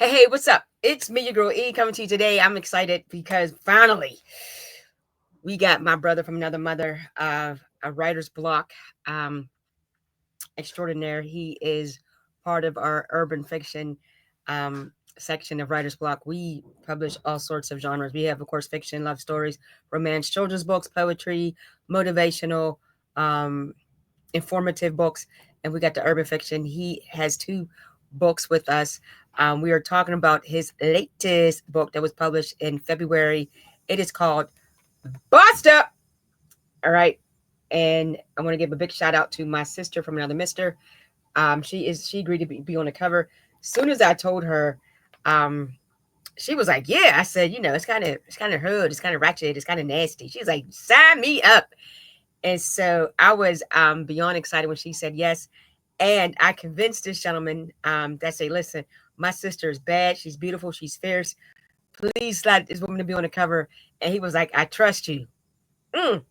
Hey, what's up? It's me, your girl E, coming to you today. I'm excited because finally we got my brother from another mother, a writer's block um, extraordinaire. He is part of our urban fiction section of writer's block. We publish all sorts of genres. We have, of course, fiction, love stories, romance, children's books, poetry, motivational, um, informative books, and we got the urban fiction. He has two books with us. We are talking about his latest book that was published in February. It is called Bust Up. All right. And I want to give a big shout out to my sister from another mister. She agreed to be on the cover. As soon as I told her, um, she was like, "Yeah." I said, it's kind of hood, it's kind of ratchet, it's kind of nasty. She's like, "Sign me up." And so I was beyond excited when she said yes. And I convinced this gentleman that say, listen, my sister is bad. She's beautiful. She's fierce. Please slide this woman to be on the cover. And he was like, I trust you. Mm.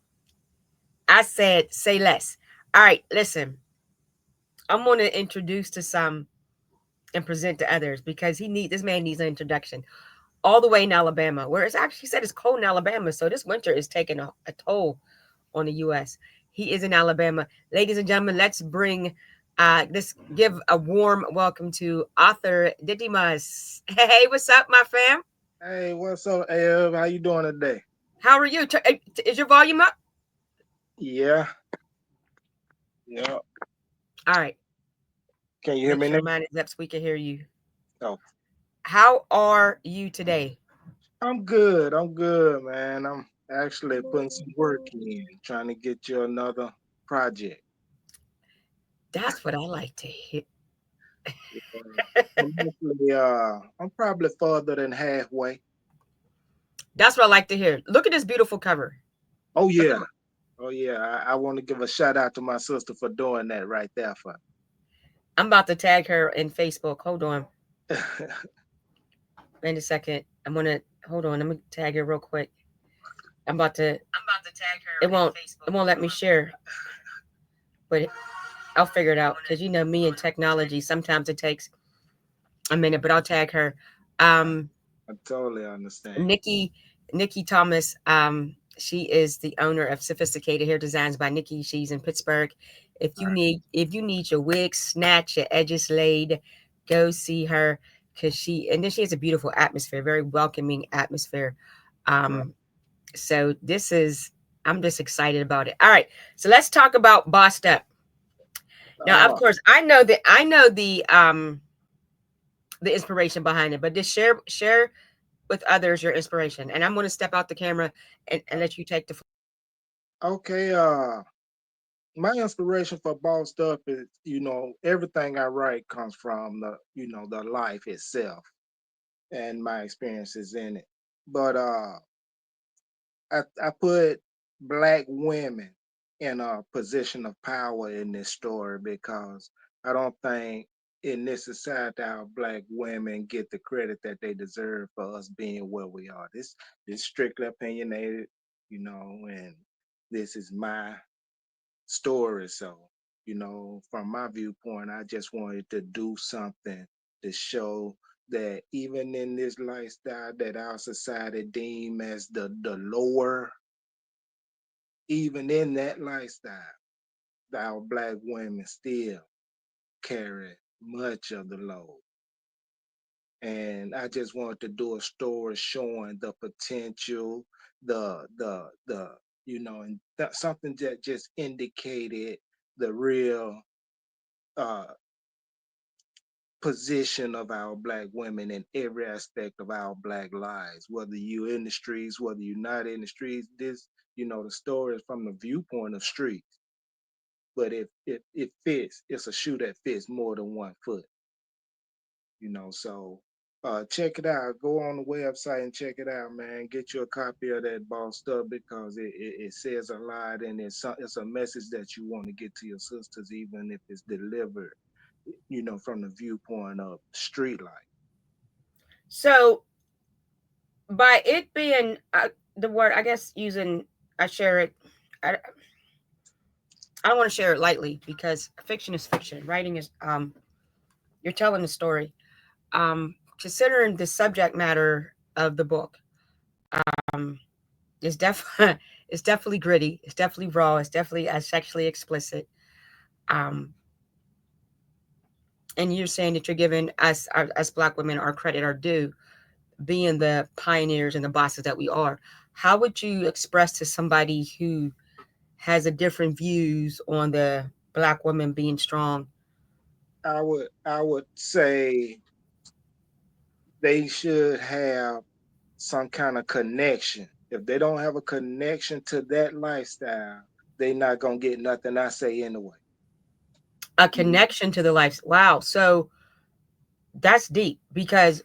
I said, say less. All right, listen, I'm going to introduce to some and present to others because this man needs an introduction. All the way in Alabama, where it's actually said it's cold in Alabama. So this winter is taking a toll on the U.S. He is in Alabama. Ladies and gentlemen, let's give a warm welcome to author Didymus. Hey, what's up, my fam? Hey, what's up, Ab? How you doing today? How are you? Is your volume up? Yeah, yeah. All right. Can you hear Make me sure now? mine is up so we can hear you. Oh, How are you today? I'm good. I'm good, man. I'm actually putting some work in, trying to get you another project. That's what I like to hear. I'm probably further than halfway. That's what I like to hear. Look at this beautiful cover. Oh Look yeah, at oh yeah. I want to give a shout out to my sister for doing that right there for I'm about to tag her in Facebook. Hold on. me. Wait a second. I'm gonna hold on. Let me tag her real quick. I'm about to. I'm about to tag her It in won't. It Facebook. won't let me share, but I'll figure it out. Cause me and technology. Sometimes it takes a minute, but I'll tag her. Um, I totally understand. Nikki, Nikki Thomas. She is the owner of Sophisticated Hair Designs by Nikki. She's in Pittsburgh. If you need your wigs snatched, your edges laid, go see her. Cause she has a beautiful atmosphere, very welcoming atmosphere. Right. Um, So this is I'm just excited about it. All right. So let's talk about Bossed Up. Now, of Oh, course, I know the inspiration behind it, but just share with others your inspiration. And I'm going to step out the camera and let you take the floor. okay. My inspiration for ball stuff is, everything I write comes from the life itself and my experiences in it. But I put black women in a position of power in this story because I don't think in this society our black women get the credit that they deserve for us being where we are. This strictly opinionated, and this is my story. So, from my viewpoint, I just wanted to do something to show that even in this lifestyle that our society deem as the lower, even in that lifestyle, our black women still carry much of the load. And I just wanted to do a story showing the potential, and something that just indicated the real uh, position of our black women in every aspect of our black lives, whether you're in the streets, whether you're not in the streets. The story is from the viewpoint of streets, but if it fits, it's a shoe that fits more than one foot, so check it out. Go on the website and check it out, man. Get you a copy of that ball stuff because it says a lot, and it's a message that you want to get to your sisters, even if it's delivered, from the viewpoint of street life. So by it being the word, I guess using I share it. I don't want to share it lightly because fiction is fiction. Writing is you're telling a story. considering the subject matter of the book, um, it's definitely it's definitely gritty. It's definitely raw. It's definitely sexually explicit. Um, and you're saying that you're giving us, us Black women, our credit, our due, being the pioneers and the bosses that we are. How would you express to somebody who has a different views on the Black woman being strong? I would say they should have some kind of connection. If they don't have a connection to that lifestyle, they not gonna get nothing I say anyway. A You connection to the life. Wow. So that's deep because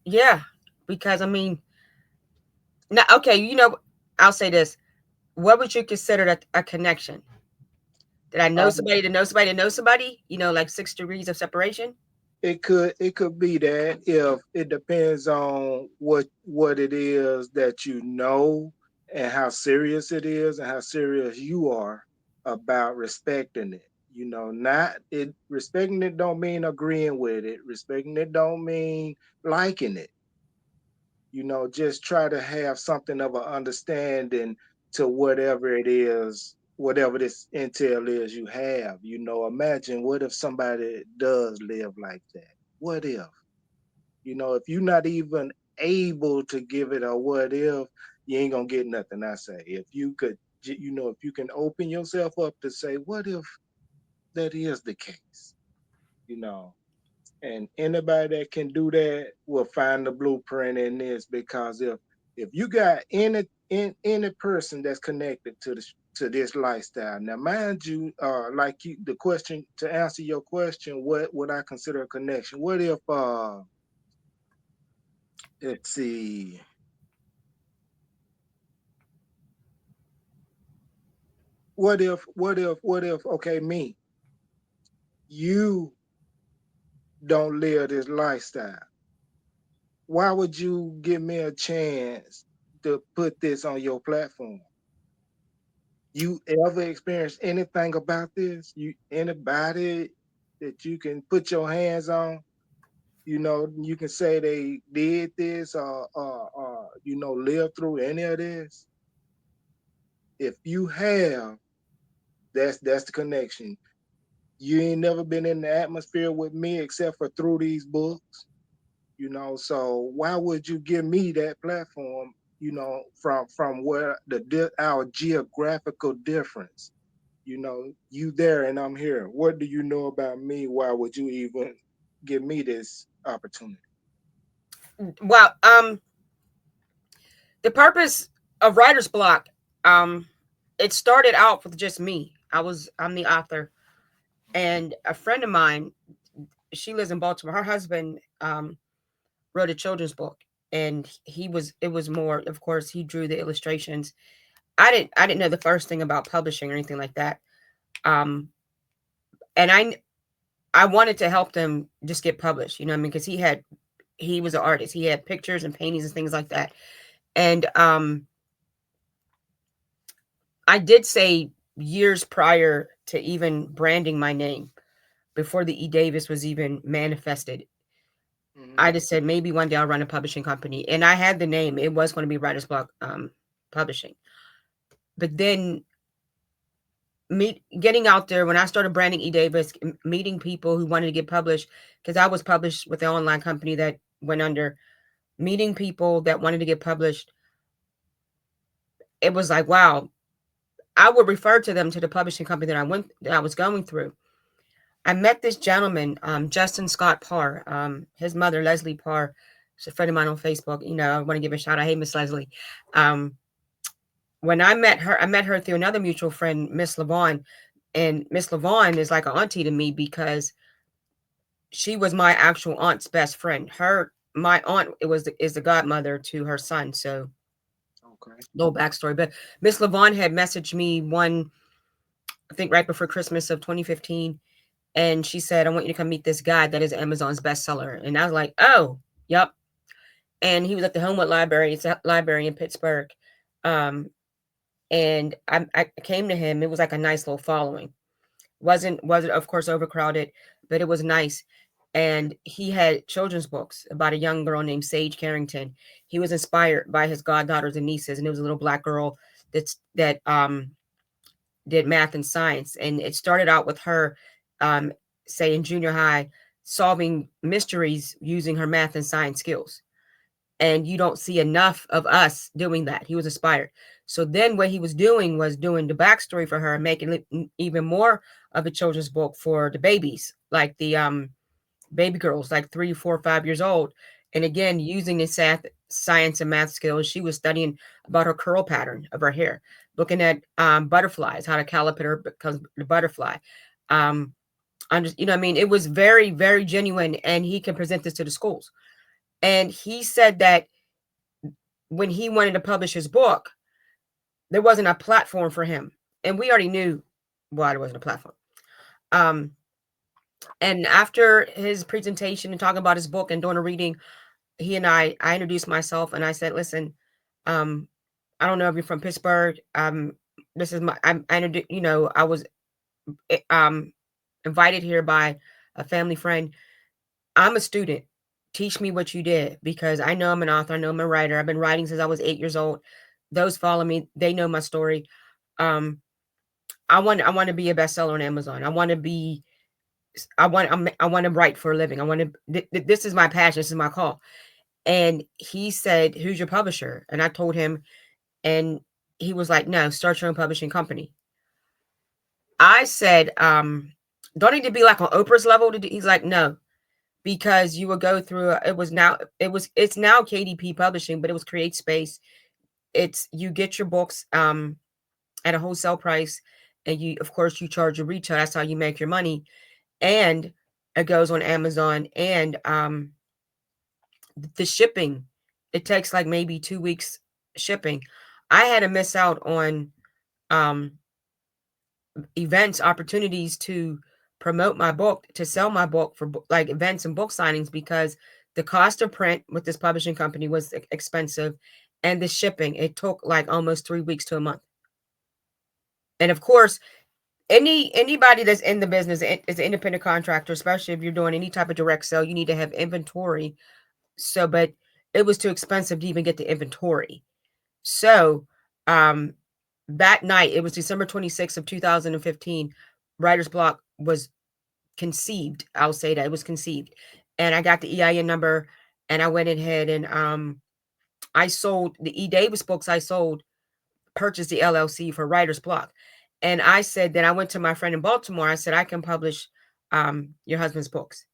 yeah, because I mean, now, okay, I'll say this. What would you consider a connection? Did I know know, somebody to know somebody to know somebody? Like 6 degrees of separation? it could be that if it depends on what it is that you know and how serious it is and how serious you are about respecting it. Not it respecting it don't mean agreeing with it. Respecting it don't mean liking it. Just try to have something of an understanding to whatever it is, whatever this intel is you have. Imagine what if somebody does live like that? What if? If you're not even able to give it a what if, you ain't gonna get nothing. I say, if you could, if you can open yourself up to say, what if that is the case? You know, and anybody that can do that will find the blueprint in this, because if you got any person that's connected to this lifestyle. Now mind you, like the question, to answer your question, what would I consider a connection? What if let's see, what if okay, me, you don't live this lifestyle, why would you give me a chance to put this on your platform? You ever experienced anything about this? Anybody that you can put your hands on? You can say they did this, or lived through any of this. If you have, that's the connection. You ain't never been in the atmosphere with me except for through these books. So why would you give me that platform? From where our geographical difference. You there and I'm here. What do you know about me? Why would you even give me this opportunity? Well, the purpose of writer's block, um, it started out with just me. I'm the author, and a friend of mine, she lives in Baltimore. Her husband wrote a children's book, and it was more. Of course, he drew the illustrations. I didn't know the first thing about publishing or anything like that. Um, and I wanted to help them just get published. You know what I mean? Because he was an artist. He had pictures and paintings and things like that. And I did say years prior to even branding my name, before the E. Davis was even manifested, Mm-hmm. I just said maybe one day I'll run a publishing company, and I had the name. It was going to be Writers Block Publishing. But then getting out there when I started branding E. Davis, meeting people who wanted to get published, because I was published with an online company that went under. Meeting people that wanted to get published, it was like wow. I would refer to them to the publishing company that I was going through. I met this gentleman, Justin Scott Parr. His mother, Leslie Parr, is a friend of mine on Facebook. I want to give a shout out. Hey, Miss Leslie. Um, when I met her through another mutual friend, Miss Levon. And Miss Levon is like an auntie to me because she was my actual aunt's best friend. My aunt is the godmother to her son. So Okay. little backstory. But Miss Levon had messaged me I think right before Christmas of 2015, and she said, "I want you to come meet this guy that is Amazon's bestseller." And I was like, "Oh, yep." And he was at the Homewood Library. It's a library in Pittsburgh. Um, and I came to him. It was like a nice little following. Wasn't of course overcrowded, but it was nice. and he had children's books about a young girl named Sage Carrington. He was inspired by his goddaughters and nieces, and it was a little black girl that did math and science, and it started out with her, um, say in junior high, solving mysteries using her math and science skills. And you don't see enough of us doing that. He was inspired. So then what he was doing was doing the backstory for her and making it even more of a children's book for the babies, like the baby girls, like 3, 4, 5 years old. And again, using the science and math skills, she was studying about her curl pattern of her hair, looking at butterflies, how the caterpillar becomes the butterfly. I'm just, I mean, it was very, very genuine, and he can present this to the schools. And he said that when he wanted to publish his book, there wasn't a platform for him, and we already knew why there wasn't a platform. Um, and after his presentation and talking about his book and doing a reading, he and I introduced myself and I said, listen, um, I don't know if you're from Pittsburgh. This is I was um invited here by a family friend. I'm a student. Teach me what you did, because I know I'm an author. I know I'm a writer. I've been writing since I was 8 years old. Those follow me, they know my story. Um, I want to be a bestseller on Amazon. I want to write for a living. I want to. This is my passion. This is my call. And he said, "Who's your publisher?" And I told him, and he was like, "No, start your own publishing company." I said, "Don't need to be like on Oprah's level to do." He's like, "No, because you will go through. It's now KDP Publishing, but it was Create Space. It's you get your books at a wholesale price, and you, of course, you charge your retail. That's how you make your money, and it goes on Amazon, and the shipping, it takes like maybe 2 weeks shipping. I had to miss out on um events, opportunities to promote my book, to sell my book for like events and book signings, because the cost of print with this publishing company was expensive, and the shipping, it took like almost 3 weeks to a month. And of course, anybody that's in the business is an independent contractor, especially if you're doing any type of direct sale, you need to have inventory. So, but it was too expensive to even get the inventory. So, um, that night, it was December 26th of 2015, Writer's Block was conceived. I'll say that it was conceived. And I got the EIN number, and I went ahead and I sold the E. Davis books. I sold, purchased the LLC for Writer's Block. And I said, then I went to my friend in Baltimore. I said, I can publish your husband's books.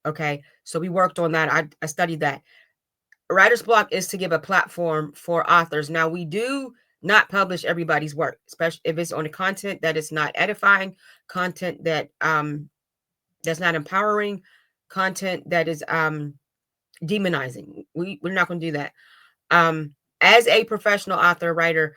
Okay. So we worked on that. I studied that. Writer's Block is to give a platform for authors. Now, we do not publish everybody's work, especially if it's on a content that is not edifying, content that that's not empowering, content that is demonizing. We're not going to do that. As a professional author, writer,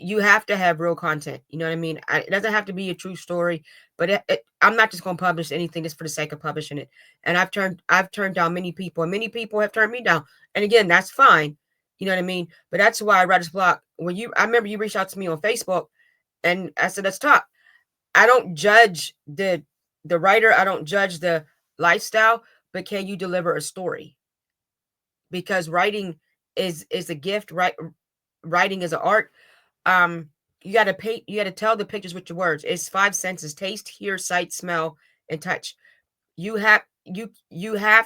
you have to have real content. You know what I mean? It doesn't have to be a true story, but I'm not just going to publish anything just for the sake of publishing it. And I've turned down many people, and many people have turned me down. And again, that's fine. You know what I mean? But that's why Writer's Block. I remember you reached out to me on Facebook, and I said, let's talk. I don't judge the writer. I don't judge the lifestyle, but can you deliver a story? Because writing is a gift. Right? Writing is an art. um you got to paint, you got to tell the pictures with your words. It's five senses: taste, hear, sight, smell, and touch. You have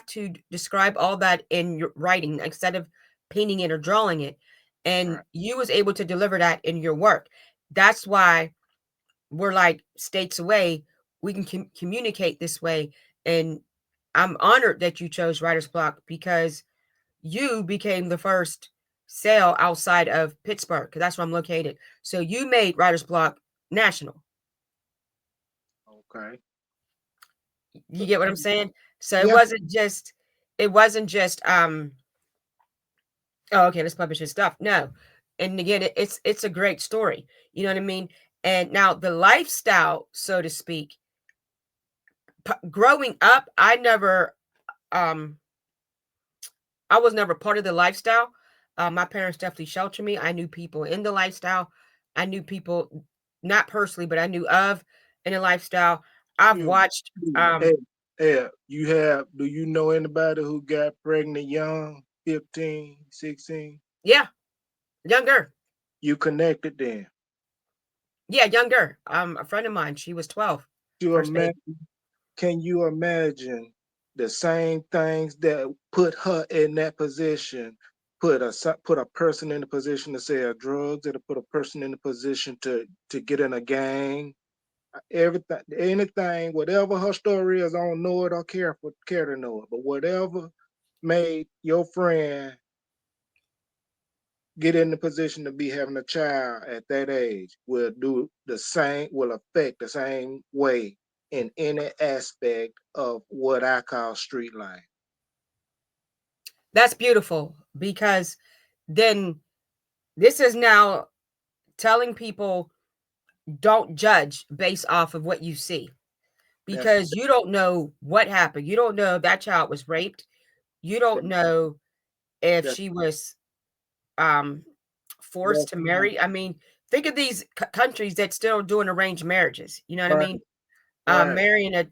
to describe all that in your writing instead of painting it or drawing it, and Right. you was able to deliver that in your work. That's why we're like states away. We can communicate this way, and I'm honored that you chose Writer's Block, because you became the first sale outside of Pittsburgh, because that's where I'm located. So you made Writer's Block national. Okay. You get what I'm saying? So it Yeah. wasn't just, it wasn't just oh, okay, let's publish his stuff. No. And again, it's a great story. You know what I mean? And now the lifestyle, so to speak, growing up, um I was never part of the lifestyle. My parents definitely sheltered me. I knew people in the lifestyle. I knew people, not personally, but I knew of in the lifestyle. I've Excuse me. watched. Excuse me. Hey, Yeah, you have, do you know anybody who got pregnant young, 15, 16? Yeah, younger. You connected then. Yeah, younger. A friend of mine, she was 12, You first baby. imagine, can you imagine the same things that put her in that position, put a person in the position to sell drugs, that'll put a person in the position to get in a gang, everything, anything, whatever her story is, I don't know it or care to know it, but whatever made your friend get in the position to be having a child at that age will do the same, will affect the same way in any aspect of what I call street life. That's beautiful because then this is now telling people don't judge based off of what you see That's because you don't know what happened. You don't know if that child was raped. You don't that, know if that, she was um, forced that's to marry. I mean, think of these countries that still doing arranged marriages. You know what I right, mean? right, Marrying a,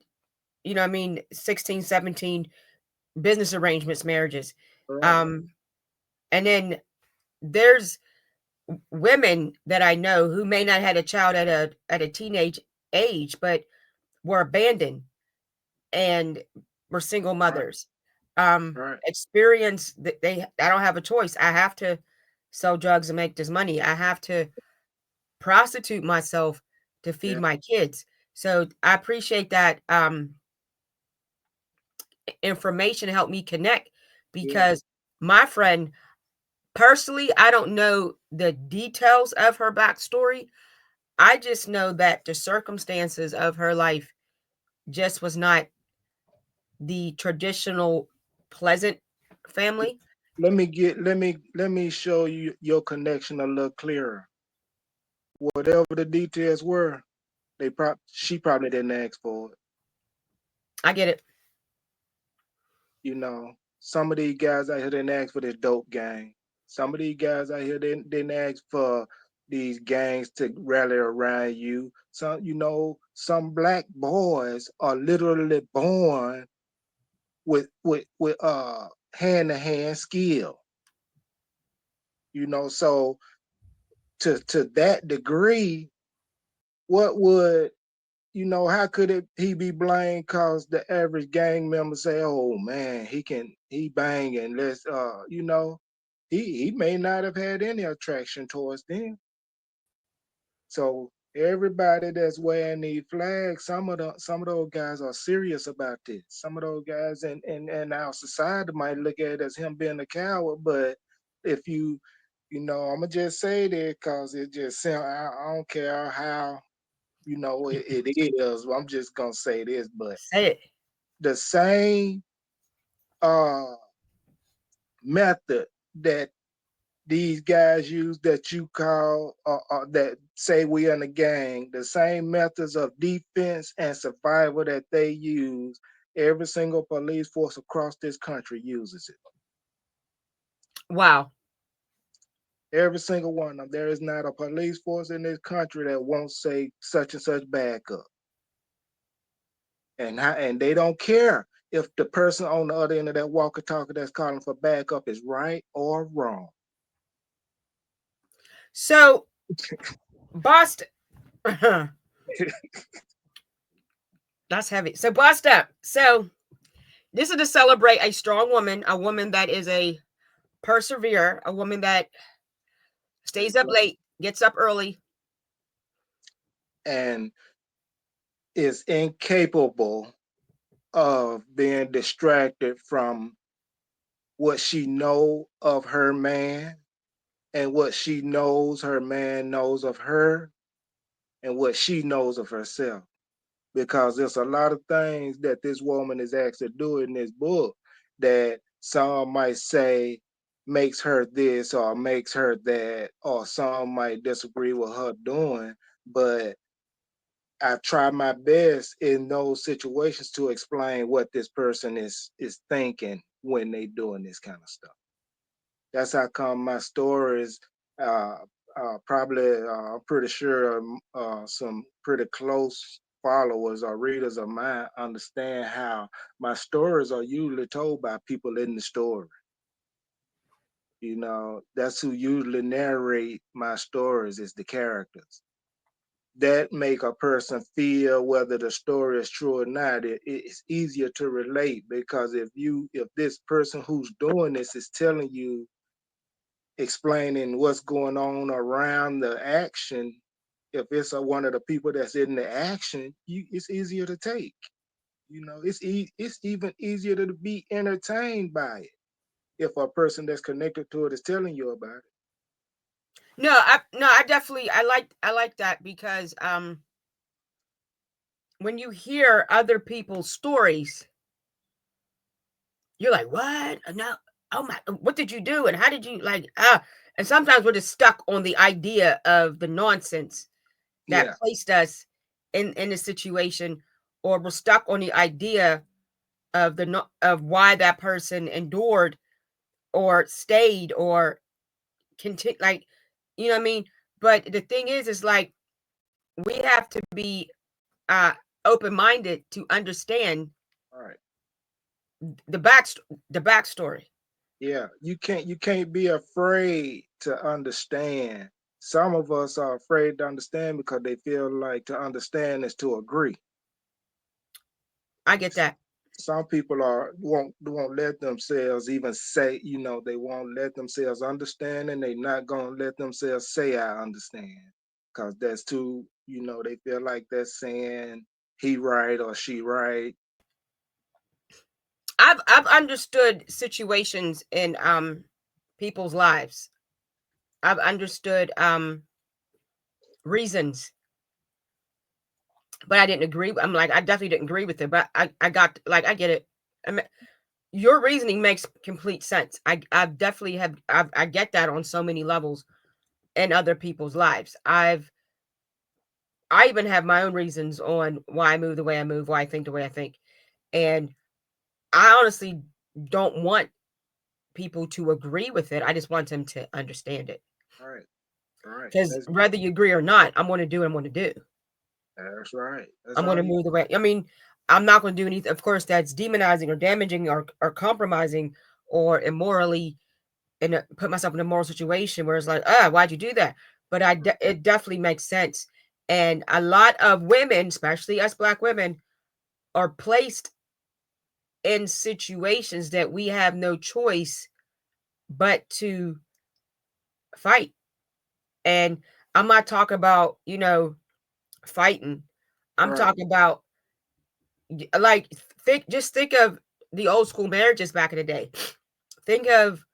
you know what I mean, 16, 17 business arrangements, marriages. right. Um, and then there's women that I know who may not had a child at a teenage age, but were abandoned and were single Right, mothers. right. Experience that they I don't have a choice. I have to sell drugs and make this money. I have to prostitute myself to feed Yeah, my kids. So I appreciate that information helped me connect yeah, because my friend personally, I don't know the details of her backstory. I just know that the circumstances of her life just was not the traditional pleasant family. let me show you your connection a little clearer. Whatever the details were, she probably didn't ask for it. I get it. You know, some of these guys out here didn't ask for this dope gang. Some of these guys out here didn't ask for these gangs to rally around you. Some black boys are literally born with hand to hand skill. So to that degree, what would how could he be blamed? Cause the average gang member say, "Oh man, he banging. He may not have had any attraction towards them." So everybody that's wearing these flags, some of those guys are serious about this. Some of those guys in our society might look at it as him being a coward, but if I'm gonna just say that because it just sound. I don't care how it is. I'm just gonna say this, but Say it. the same uh method that these guys use that you call that say we in a gang, the same methods of defense and survival that they use, every single police force across this country uses it. Wow. Every single one of them. There is not a police force in this country that won't say such and such backup. And they don't care if the person on the other end of that walkie-talkie that's calling for backup is right or wrong. So Boston. That's heavy. So bust up. So this is to celebrate a strong woman, a woman that is a persevere, a woman that stays up late, gets up early. And is incapable of being distracted from what she know of her man and what she knows her man knows of her and what she knows of herself, because there's a lot of things that this woman is asked to do in this book that some might say makes her this or makes her that, or some might disagree with her doing. But I try my best in those situations to explain what this person is thinking when they doing this kind of stuff. That's how come my stories uh, probably I'm pretty sure some pretty close followers or readers of mine understand how my stories are usually told by people in the story. That's who usually narrate my stories is the characters. That make a person feel whether the story is true or not. It's easier to relate because if this person who's doing this is telling you, explaining what's going on around the action, if it's one of the people that's in the action, it's easier to take. It's even easier to be entertained by it if a person that's connected to it is telling you about it. I definitely I like that because when you hear other people's stories, you're like, what? No, oh my, what did you do? And how did you and sometimes we're just stuck on the idea of the nonsense that Yeah, placed us in a situation, or we're stuck on the idea of of why that person endured or stayed or continue, like, you know what I mean? But the thing is like we have to be uh open minded to understand all right. the back the backstory. Yeah, you can't be afraid to understand. Some of us are afraid to understand because they feel like to understand is to agree. I get that. Some people won't let themselves even say, they won't let themselves understand, and they not gonna let themselves say I understand. Cause that's too, they feel like that's saying he right or she right. I've understood situations in people's lives. I've understood reasons, but I didn't agree. I'm like, I definitely didn't agree with it, but I got, like, I get it. I mean, your reasoning makes complete sense. I definitely I get that on so many levels in other people's lives. I even have my own reasons on why I move the way I move, why I think the way I think. And I honestly don't want people to agree with it. I just want them to understand it. Right, right. Because whether you agree or not, I'm going to do what I'm going to do. That's right. That's I'm going all to you. move the way. I mean, I'm not going to do anything, of course, that's demonizing or damaging or compromising or immorally, and put myself in a moral situation where it's like, why'd you do that? But it definitely makes sense. And a lot of women, especially us Black women, are placed in situations that we have no choice but to fight. And I'm not talking about, fighting. I'm Right. talking about, like, think of the old school marriages back in the day. Think of,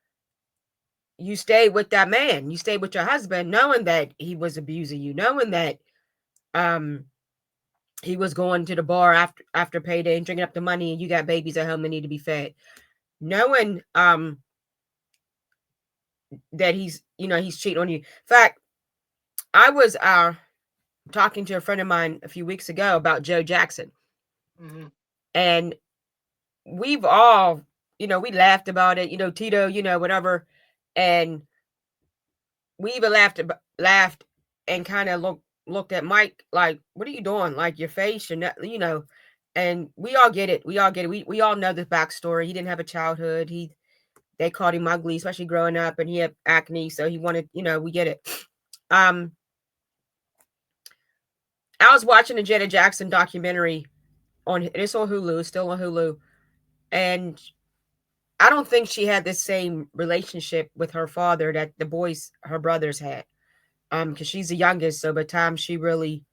you stayed with that man, you stayed with your husband knowing that he was abusing you, knowing that um he was going to the bar after payday and drinking up the money, and you got babies at home that need to be fed, knowing that he's cheating on you. In fact, I was talking to a friend of mine a few weeks ago about Joe Jackson, Hmm. and we've all, we laughed about it, Tito, whatever, and we even laughed and kind of looked at Mike like, "What are you doing? Like, your face, and and we all get it. We all get it. We all know the backstory. He didn't have a childhood. They called him ugly, especially growing up, and he had acne, so he wanted, we get it. Um, I was watching the Janet Jackson documentary it's on Hulu, it's still on Hulu, and I don't think she had the same relationship with her father that the boys, her brothers, had. Because she's the youngest, so by the time she really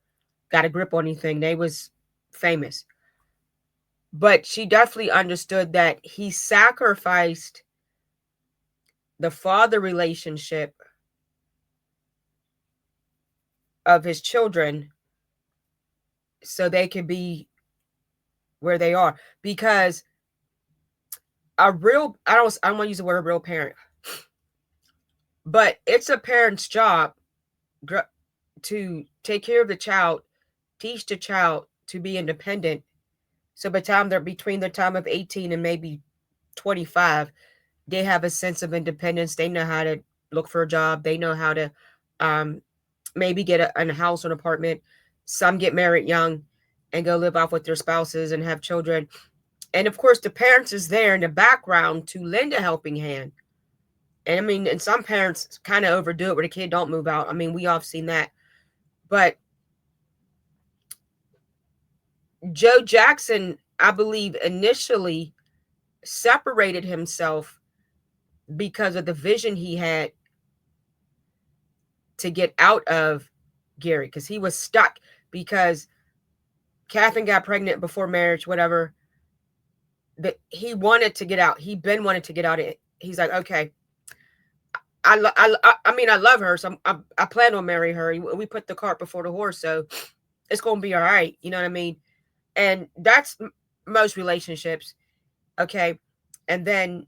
got a grip on anything, they was famous. But she definitely understood that he sacrificed the father relationship of his children so they could be where they are. Because I don't want to use the word real parent, but it's a parent's job to take care of the child, teach the child to be independent. So by the time they're between the time of 18 and maybe 25, they have a sense of independence. They know how to look for a job. They know how to maybe get a house or an apartment. Some get married young, and go live off with their spouses and have children. And of course, the parents is there in the background to lend a helping hand. And I mean, and some parents kind of overdo it where the kid don't move out. I mean, we all have seen that. But Joe Jackson, I believe, initially separated himself because of the vision he had to get out of Gary, because he was stuck because Catherine got pregnant before marriage, whatever. That he wanted to get out. He'd been wanting to get out. He's like, okay, I mean, I love her, so I plan on marrying her. We put the cart before the horse, so it's gonna be all right. You know what I mean? And that's most relationships. Okay, and then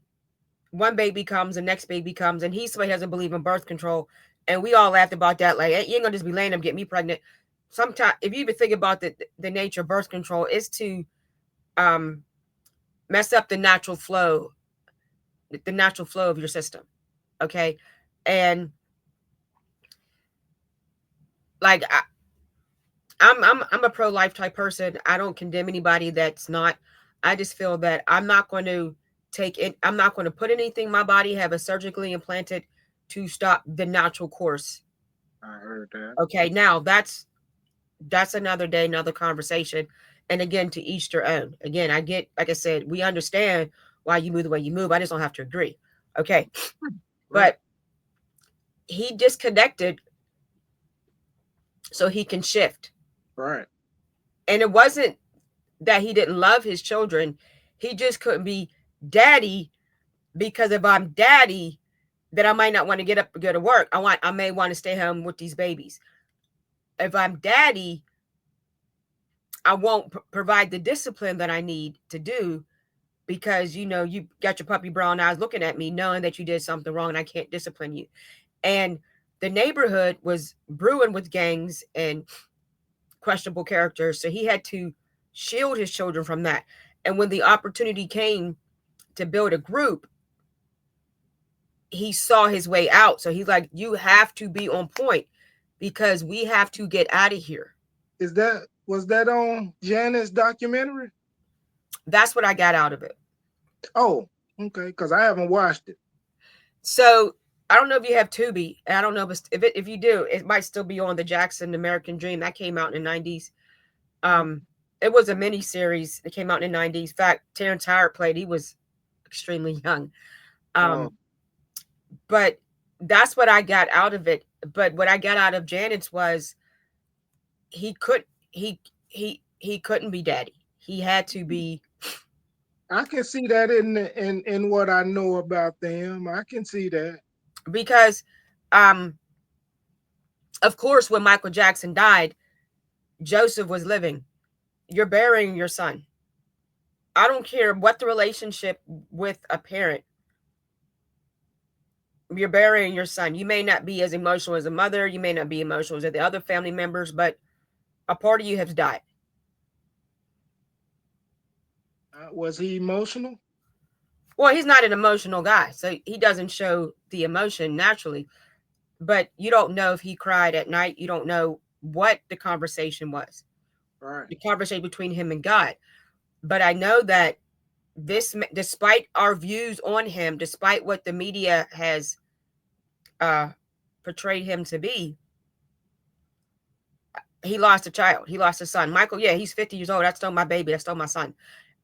one baby comes, the next baby comes, and he's somebody who doesn't believe in birth control, and we all laughed about that. Like, you ain't gonna just be laying them get me pregnant. Sometimes, if you even think about the nature of birth control, is to um mess up the natural flow of your system. Okay, and like I'm a pro life type person. I don't condemn anybody that's not. I just feel that I'm not going to take it. I'm not going to put anything in my body, have a surgically implanted to stop the natural course. I heard that. Okay, now that's another day, another conversation. And again, to each their own. Again, I get, like I said, we understand why you move the way you move. I just don't have to agree. Okay, Right, but he disconnected so he can shift. right. And it wasn't that he didn't love his children. He just couldn't be daddy, because if I'm daddy, then I might not want to get up and go to work. I may want to stay home with these babies. If I'm daddy, I won't provide the discipline that I need to do, because you got your puppy brown eyes looking at me knowing that you did something wrong and I can't discipline you. And the neighborhood was brewing with gangs and questionable characters, so he had to shield his children from that. And when the opportunity came to build a group, he saw his way out. So he's like, you have to be on point because we have to get out of here. Was that on Janet's documentary? That's what I got out of it. Oh, okay, because I haven't watched it. So I don't know if you have Tubi. I don't know if you do, it might still be on the Jackson American Dream that came out in the 90s. Um, it was a mini series that came out in the 90s. In fact, Terrence Howard played. He was extremely young. Oh, Um, but that's what I got out of it. But what I got out of Janet's was he could he couldn't be daddy. He had to be, I can see that in what I know about them. I can see that. because um of course when Michael Jackson died, Joseph was living. You're burying your son. I don't care what the relationship with a parent. You're burying your son. You may not be as emotional as a mother, you may not be emotional as the other family members, but a part of you has died. Was he emotional? Well, he's not an emotional guy, so he doesn't show the emotion naturally. But you don't know if he cried at night. You don't know what the conversation was, Right. the conversation between him and God. But I know that despite our views on him, despite what the media has uh, portrayed him to be, he lost a child. He lost a son. Michael, yeah, he's 50 years old. That's still my baby. That's still my son.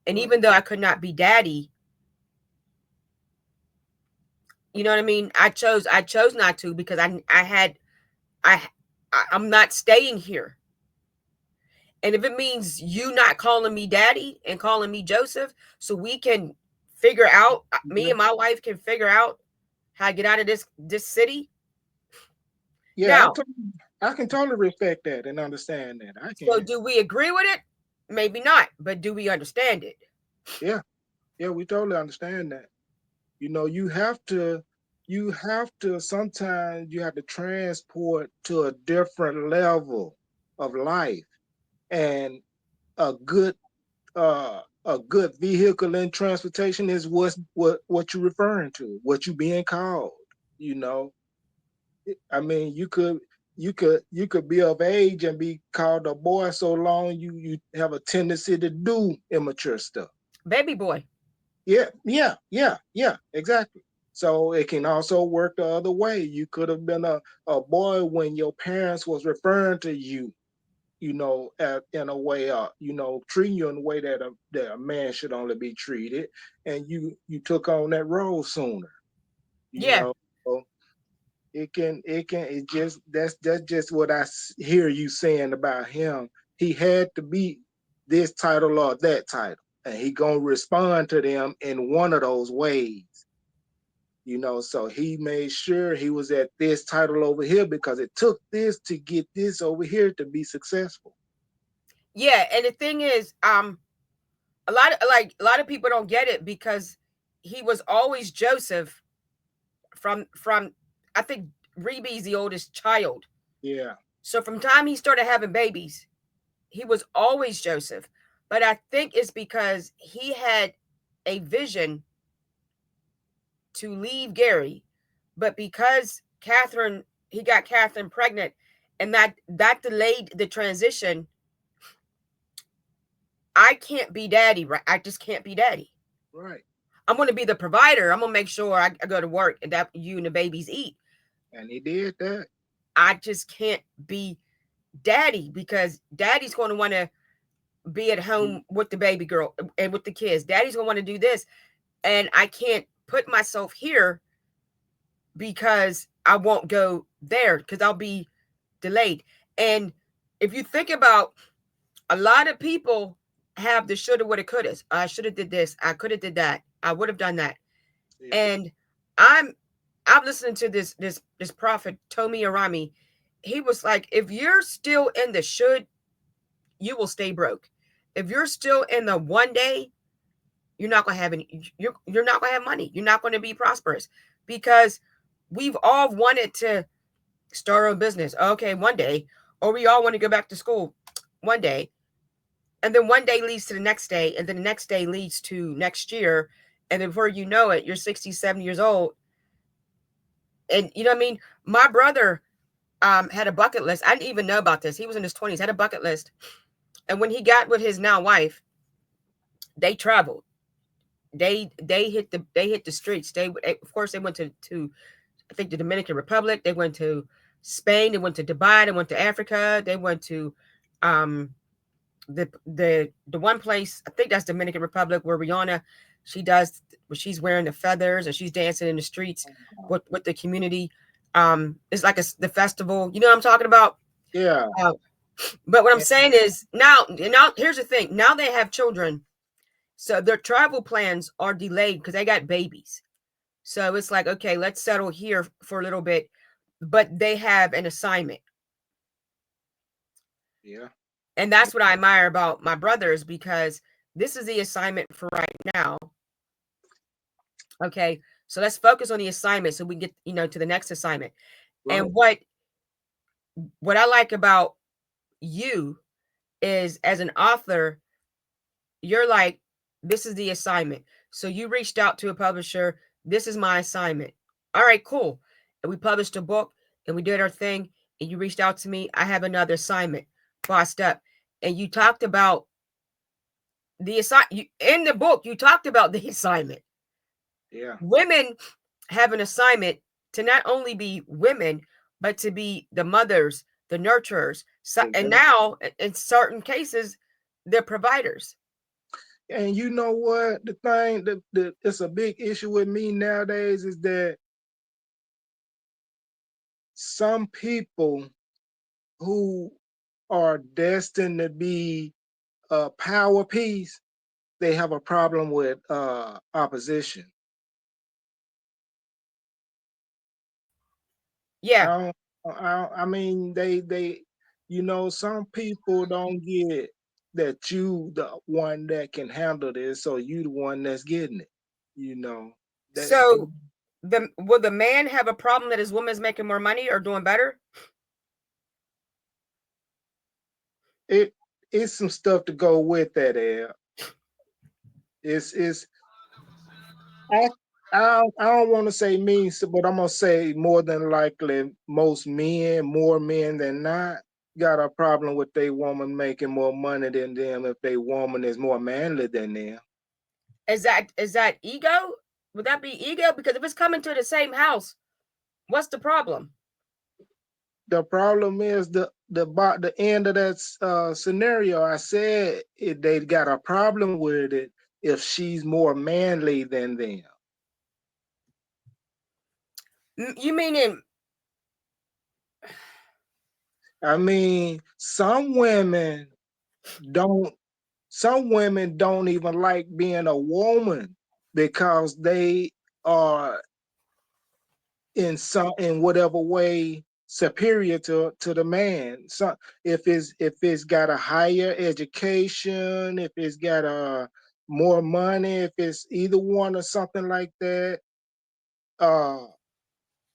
And Right. even though I could not be daddy, you know what I mean? I chose not to, because I I'm not staying here. And if it means you not calling me daddy and calling me Joseph, so we can figure out, me Yeah. and my wife can figure out how to get out of this city. Yeah, Now, I can totally respect that and understand that. I so can. do we agree with it? Maybe not, but do we understand it? Yeah, yeah, we totally understand that. You know, you have to sometimes you have to transport to a different level of life, and a good a good vehicle in transportation is what you're referring to, what you being called. You know, I mean, you could. you could be of age and be called a boy so long you have a tendency to do immature stuff. Baby boy. Yeah, yeah, yeah, yeah, exactly. So it can also work the other way. You could have been a boy when your parents was referring to you, in a way, treating you in a way that a man should only be treated, and you took on that role sooner. You Yeah. know, so it just that's just what hear you saying about him. He had to be this title or that title, and he gonna respond to them in one of those ways. So he made sure he was at this title over here because it took this to get this over here to be successful. Yeah. And the thing is, a lot of people don't get it because he was always Joseph from I think Reeby's the oldest child. Yeah, So from time he started having babies, he was always Joseph. But I think it's because he had a vision to leave Gary, but because Catherine, he got Catherine pregnant, and that delayed the transition. I can't be daddy, right? I just can't be daddy. right. I'm going to be the provider. I'm going to make sure I go to work and that you and the babies eat. And he did that. I just can't be daddy because daddy's going to want to be at home with the baby girl and with the kids. Daddy's going to want to do this. And I can't put myself here because I won't go there because I'll be delayed. And if you think about, a lot of people have the shoulda, woulda, couldas. I should have did this. I could have did that. I would have done that. Yeah, And I'm I'm listening to this prophet Tomi Arami. He was like, if you're still in the should, you will stay broke. If you're still in the one day, you're not gonna have any. You're not gonna have money. You're not going to be prosperous because we've all wanted to start a business. Okay, one day, or we all want to go back to school one day, and then one day leads to the next day, and then the next day leads to next year, and then before you know it, you're 60, 70 years old, and you know what I mean. My brother had a bucket list. I didn't even know about this. He was in his 20s, had a bucket list, and when he got with his now wife, they traveled. They hit the streets. Of course they went to I think the Dominican Republic. They went to Spain. They went to Dubai. They went to Africa. They went to um the one place, I think that's Dominican Republic, where Rihanna, she does, where she's wearing the feathers and she's dancing in the streets with the community. It's like the festival. You know what I'm talking about? yeah, Uh, but what I'm and- saying is now here's the thing. Now they have children, so their travel plans are delayed because they got babies. So it's like, okay, let's settle here for a little bit, but they have an assignment. yeah, And that's what I admire about my brothers because this is the assignment for right now. Okay. So let's focus on the assignment so we can get, to the next assignment. right. And what I like about you is, as an author, you're like, this is the assignment. So you reached out to a publisher, this is my assignment. All right, cool. And we published a book and we did our thing, and you reached out to me, I have another assignment, bossed up. And you talked about the assignment in the book. You talked about the assignment. Yeah, Women have an assignment to not only be women, but to be the mothers, the nurturers. So, and exactly. now, in certain cases, they're providers. And you know what? The thing that it's a big issue with me nowadays is that some people who are destined to be a power piece, they have a problem with opposition. I Yeah. don't, I mean, some people don't get that you the one that can handle this, so you the one that's getting it. You know that So, will the man have a problem that his woman is making more money or doing better? it it's some stuff to go with that. It's I I don't want to say mean, but I'm gonna say more than likely most men, more men than not, got a problem with they woman making more money than them if they woman is more manly than them. Is that ego? Would that be ego? Because if it's coming to the same house, what's the problem? The problem is the end of that scenario. I said they got a problem with it if she's more manly than them. You mean in I mean, don't some women don't even like being a woman because they are in whatever way superior to the man. So if it's got a higher education, if it's got a more money, if it's either one or something like that, uh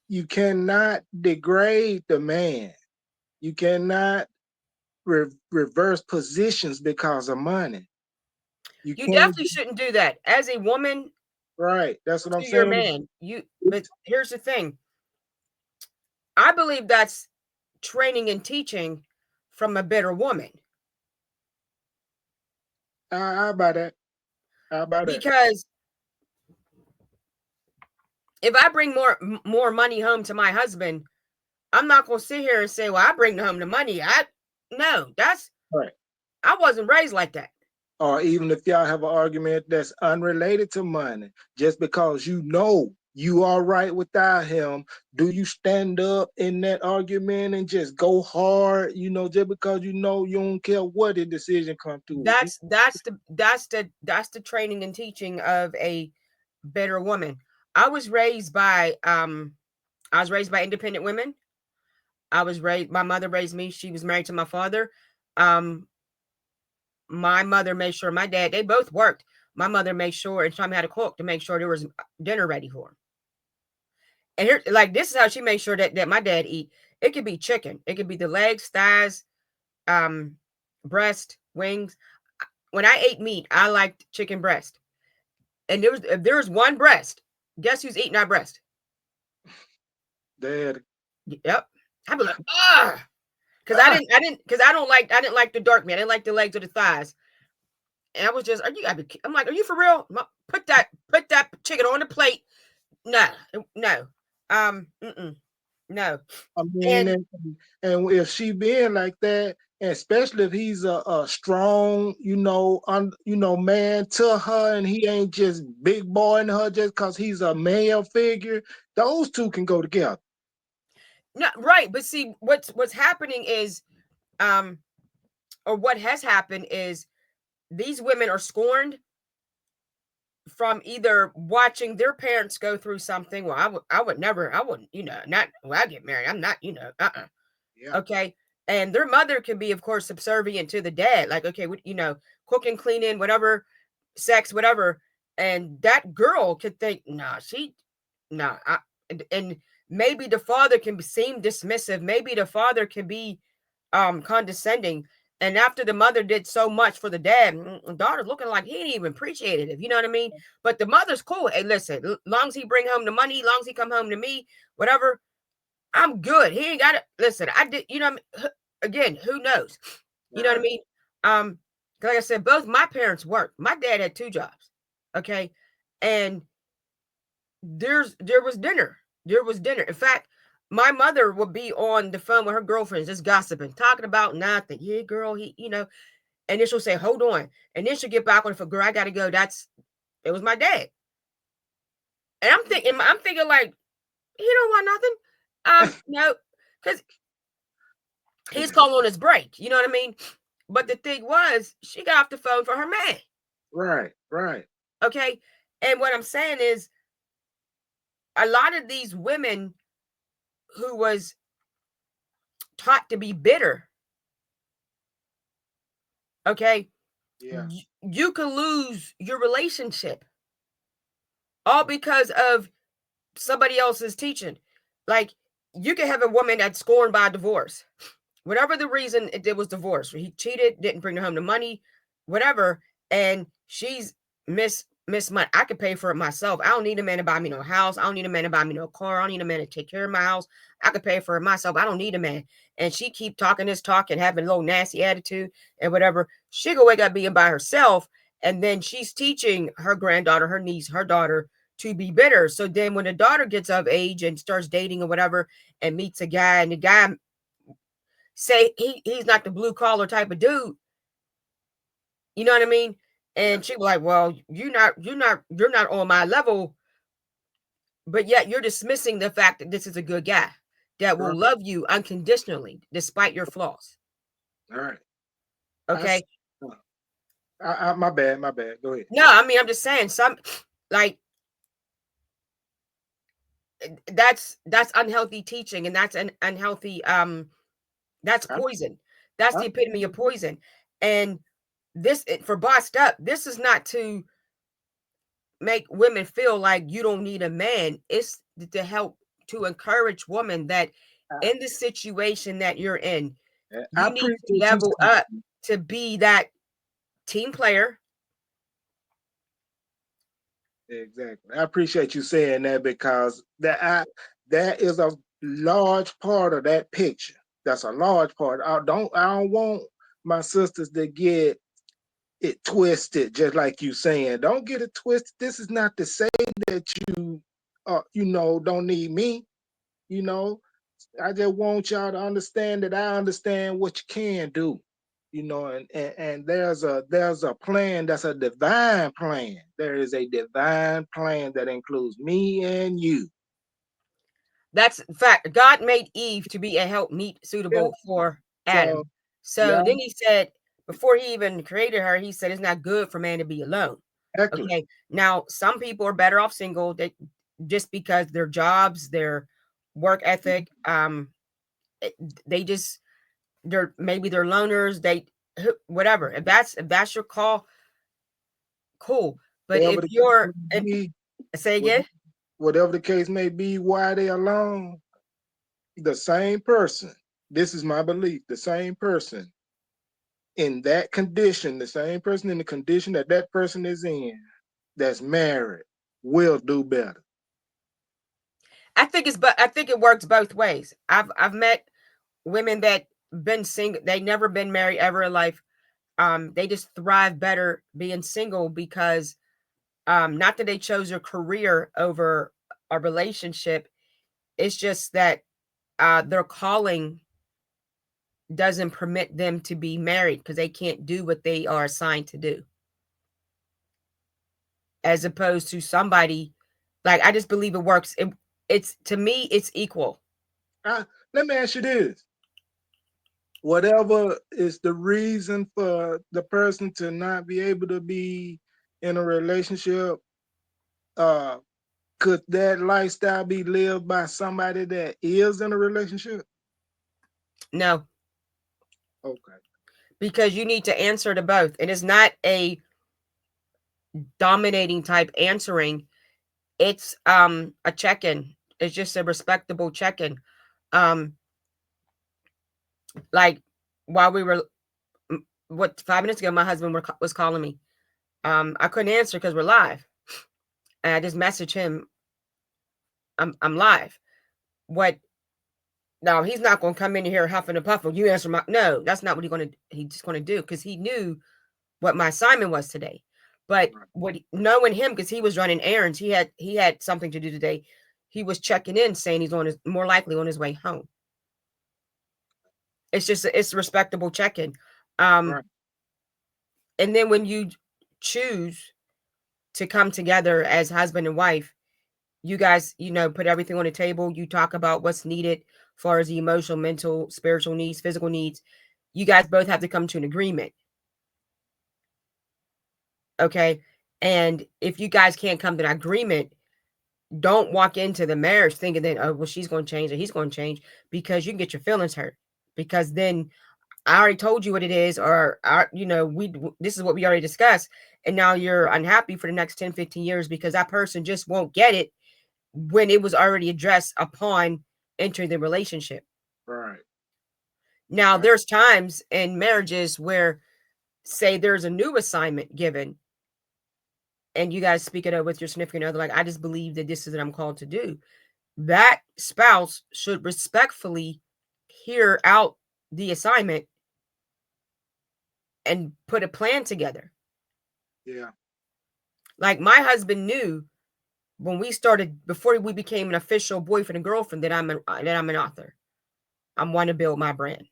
you cannot degrade the man. You cannot reverse positions because of money. You you can't. definitely shouldn't do that as a woman Right, that's what I'm to your saying. man. But here's the thing. I believe that's training and teaching from a better woman. How about that? How about that? Because if I bring more money home to my husband, I'm not going to sit here and say, "Well, I bring home the money." I no, that's Right. I wasn't raised like that. Or even if y'all have an argument that's unrelated to money, just because you know you are right without him, do you stand up in that argument and just go hard? Just because you don't care what the decision come to. That's the training and teaching of a better woman. I was raised by independent women. My mother raised me. She was married to my father. Um, my mother made sure my dad, they both worked. My mother made sure and taught me how to cook to make sure there was dinner ready for him. And here, like this is how she made sure that my dad eat. It could be chicken. It could be the legs, thighs, um, breast, wings. When I ate meat, I liked chicken breast. And if there was one breast, guess who's eating our breast? Dad. Yep. I'd be like, ah, because I Ah, didn't, I didn't, because I didn't like the dark meat. I didn't like the legs or the thighs. And I was just, are you? I'm like, are you for real? Put that chicken on the plate. No, no, no. I mean, And and if she being like that, and especially if he's a strong, man to her, and he ain't just big boy in her just because he's a male figure, those two can go together. no, right. But see, what's happening is, um, or what has happened is these women are scorned from either watching their parents go through something. Well, I would never, I wouldn't, not when I get married. I'm not, Yeah, okay. And their mother can be, of course, subservient to the dad, like, okay, cooking, cleaning, whatever, sex, whatever. And that girl could think, nah, nah, and maybe the father can seem dismissive. Maybe the father can be condescending. And after the mother did so much for the dad, daughter's looking like he didn't even appreciate it. You know what I mean? But the mother's cool. Hey, listen, long as he bring home the money, long as he come home to me, whatever, I'm good. He ain't got to listen. I did, what I mean? Again, who knows? You know what I right. mean? Um, like I said, both my parents worked. My dad had two jobs. Okay. And there was dinner. There was dinner. In fact, my mother would be on the phone with her girlfriends, just gossiping, talking about nothing. Yeah, girl, and then she'll say, hold on. And then she'll get back on it for girl, I gotta go. It was my dad. And I'm thinking like, he don't want nothing. No, because he's calling on his break. You know what I mean? But the thing was, she got off the phone for her man. Right, right. Okay. And what I'm saying is, a lot of these women who was taught to be bitter, okay, Yeah, you can lose your relationship all because of somebody else's teaching. Like, you can have a woman that's scorned by a divorce. Whatever the reason, it was divorce. He cheated, didn't bring home the money, whatever, and she's Miss Money, I could pay for it myself. I don't need a man to buy me no house. I don't need a man to buy me no car. I don't need a man to take care of my house. I could pay for it myself. I don't need a man. And she keep talking this talk and having a little nasty attitude and whatever. She go wake up being by herself, and then she's teaching her granddaughter, her niece, her daughter to be bitter. So then when the daughter gets of age and starts dating or whatever and meets a guy, and the guy say he's not the blue collar type of dude, you know what I mean? Yeah. And she was like, "Well, you're not on my level, but yet you're dismissing the fact that this is a good guy that will Right. love you unconditionally despite your flaws." All right. I, s- Okay? uh, my bad. My bad. Go ahead. No, I mean I'm just saying some like that's unhealthy teaching, and that's an unhealthy that's I, poison. That's I, the epitome of poison. And for bossed up, this is not to make women feel like you don't need a man. It's to help to encourage women that in the situation that you're in, I you need to appreciate you level up saying to be that team player. exactly. I appreciate you saying that because that is a large part of that picture. That's a large part. I don't want my sisters to get it twisted, just like you saying. Don't get it twisted. This is not to say that don't need me. You know, I just want y'all to understand that I understand what you can do. And there's a plan that's a divine plan. There is a divine plan that includes me and you. That's fact. God made Eve to be a help meet Yeah. suitable for So Adam. So yeah, then he said, before he even created her, he said it's not good for man to be alone. exactly. Okay. Now, some people are better off single, that just because their jobs, their work ethic, it- they just they're loners, whatever. If that's your call, cool. But Whatever if the case you're may be, say whatever again, whatever the case may be, why they alone, the same person. This is my belief. The same person in that condition, the same person in the condition that that person is in, that's married, will do better. I think it works both ways. I've met women that been single, they never been married ever in life. They just thrive better being single because not that they chose a career over a relationship. It's just that their calling doesn't permit them to be married because they can't do what they are assigned to do, as opposed to somebody like I just believe it works. It's to me, it's equal. I, Let me ask you this. Whatever is the reason for the person to not be able to be in a relationship, uh, could that lifestyle be lived by somebody that is in a relationship? No, Okay. because you need to answer to both. It is not a dominating type answering. It's a check-in. It's just a respectable check-in. Um, like while we were 5 minutes ago, my husband was calling me. I couldn't answer because we're live, and I just messaged him. I'm live. What? Now he's not going to come in here huffing and puffing. You answer my no. That's not what he's just going to do because he knew what my assignment was today. But Right. knowing him because he was running errands, he had something to do today. He was checking in, saying he's on his more likely on his way home. It's respectable check-in. Um, Right. and then when you choose to come together as husband and wife, you guys, put everything on the table. You talk about what's needed as far as the emotional, mental, spiritual needs, physical needs. You guys both have to come to an agreement. Okay. And if you guys can't come to an agreement, don't walk into the marriage thinking that, oh, well, she's going to change or he's going to change, because you can get your feelings hurt. Because then I already told you what it is, or this is what we already discussed, and now you're unhappy for the next 10, 15 years because that person just won't get it when it was already addressed upon entering the relationship. Right. Now, Right. there's times in marriages where, say, there's a new assignment given, and you guys speak it up with your significant other, like, I just believe that this is what I'm called to do. That spouse should respectfully hear out the assignment and put a plan together. Yeah. Like my husband knew when we started, before we became an official boyfriend and girlfriend, that I'm an author. I'm wanting to build my brand.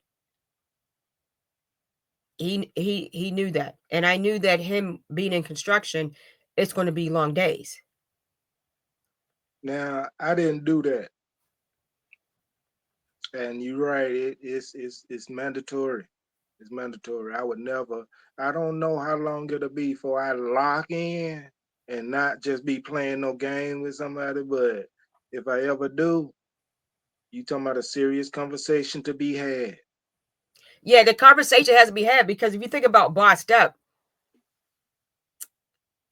He knew that, and I knew that him being in construction, it's going to be long days. Now I didn't do that, and you're right. It's mandatory. It's mandatory. I would never. I don't know how long it'll be before I lock in and not just be playing no game with somebody. But if I ever do, you talking about a serious conversation to be had. Yeah, the conversation has to be had, because if you think about Bossed Up,